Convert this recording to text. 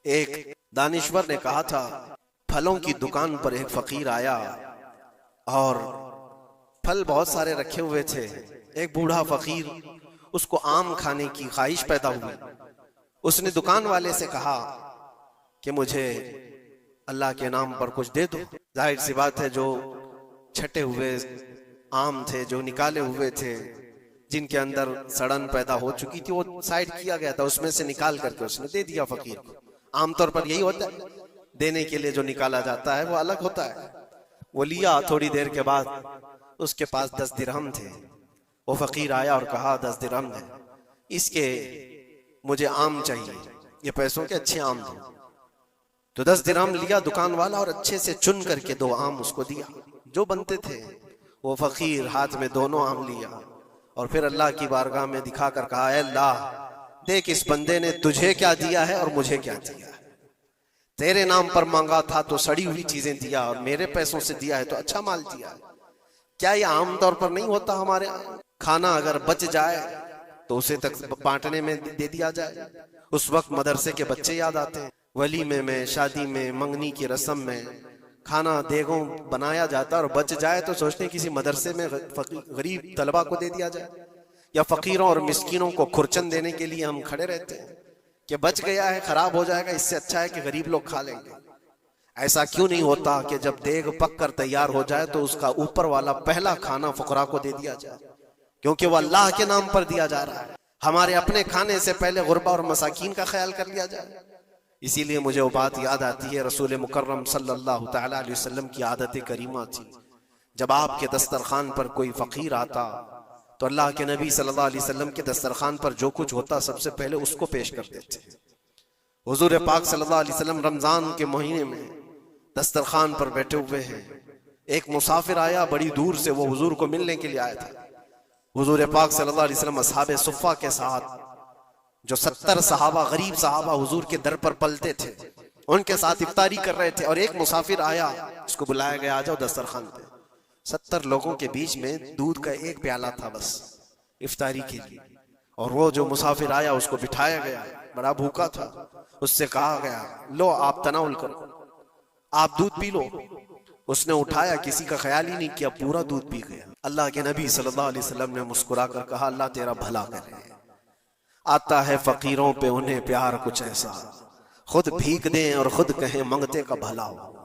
ایک دانشور نے کہا تھا پھلوں کی دکان پر ایک فقیر آیا اور پھل بہت سارے رکھے ہوئے تھے. ایک بوڑھا فقیر اس کو آم کھانے کی خواہش پیدا ہوئی. اس نے دکان والے سے کہا کہ مجھے اللہ کے نام پر کچھ دے دو. ظاہر سی بات ہے جو چھٹے ہوئے آم تھے، جو نکالے ہوئے تھے، جن کے اندر سڑن پیدا ہو چکی تھی، وہ سائیڈ کیا گیا تھا، اس میں سے نکال کر کے اس نے دے دیا فقیر کو. عام طور پر یہی ہوتا ہے، دینے کے لیے جو نکالا جاتا ہے وہ الگ ہوتا ہے. وہ لیا. تھوڑی دیر کے بعد اس کے پاس 10 درہم تھے. وہ فقیر آیا اور کہا 10 درہم ہے، اس کے مجھے آم چاہیے، یہ پیسوں کے اچھے آم تھے. تو 10 درہم لیا دکان والا اور اچھے سے چن کر کے 2 آم اس کو دیا جو بنتے تھے. وہ فقیر ہاتھ میں دونوں آم لیا اور پھر اللہ کی بارگاہ میں دکھا کر کہا اے اللہ، دیکھ اس بندے نے تجھے کیا دیا ہے اور مجھے کیا دیا ہے. تیرے نام پر مانگا تھا تو سڑی ہوئی چیزیں دیا، اور میرے پیسوں سے دیا ہے تو اچھا مال دیا. کیا یہ عام طور پر نہیں ہوتا ہمارے کھانا اگر بچ جائے تو اسے تک بانٹنے میں دے دیا جائے؟ اس وقت مدرسے کے بچے یاد آتے ہیں. ولیمے میں، شادی میں، منگنی کی رسم میں کھانا دیگوں بنایا جاتا اور بچ جائے تو سوچتے ہیں کسی مدرسے میں غریب طلبہ کو دے دیا جائے، یا فقیروں اور مسکینوں کو کھرچن دینے کے لیے ہم کھڑے رہتے ہیں کہ بچ گیا ہے، خراب ہو جائے گا، اس سے اچھا ہے کہ غریب لوگ کھا لیں گے. ایسا کیوں نہیں ہوتا کہ جب دیگ پک کر تیار ہو جائے تو اس کا اوپر والا پہلا کھانا فقراء کو دے دیا جائے، کیونکہ وہ اللہ کے نام پر دیا جا رہا ہے. ہمارے اپنے کھانے سے پہلے غربا اور مساکین کا خیال کر لیا جائے. اسی لیے مجھے وہ بات یاد آتی ہے، رسول مکرم صلی اللہ تعالی علیہ وسلم کی عادت کریمہ تھی، جب آپ کے دسترخوان پر کوئی فقیر آتا تو اللہ کے نبی صلی اللہ علیہ وسلم کے دسترخوان پر جو کچھ ہوتا سب سے پہلے اس کو پیش کرتے تھے. حضور پاک صلی اللہ علیہ وسلم رمضان کے مہینے میں دسترخوان پر بیٹھے ہوئے ہیں. ایک مسافر آیا بڑی دور سے، وہ حضور کو ملنے کے لیے آیا تھا. حضور پاک صلی اللہ علیہ وسلم اصحاب صفہ کے ساتھ، جو 70 صحابہ غریب صحابہ حضور کے در پر پلتے تھے، ان کے ساتھ افطاری کر رہے تھے. اور ایک مسافر آیا، اس کو بلایا گیا آ جاؤ دسترخوان پہ. 70 لوگوں کے بیچ میں دودھ کا ایک پیالہ تھا بس افطاری کے لیے. اور وہ جو مسافر آیا اس کو بٹھایا گیا، بڑا بھوکا تھا. اس سے کہا گیا لو آپ تناول کرو، آپ دودھ پی لو. اس نے اٹھایا، کسی کا خیال ہی نہیں کیا، پورا دودھ پی گیا. اللہ کے نبی صلی اللہ علیہ وسلم نے مسکرا کر کہا اللہ تیرا بھلا کرے. آتا ہے فقیروں پہ انہیں پیار کچھ ایسا، خود بھیک دیں اور خود کہیں منگتے کا بھلا ہو.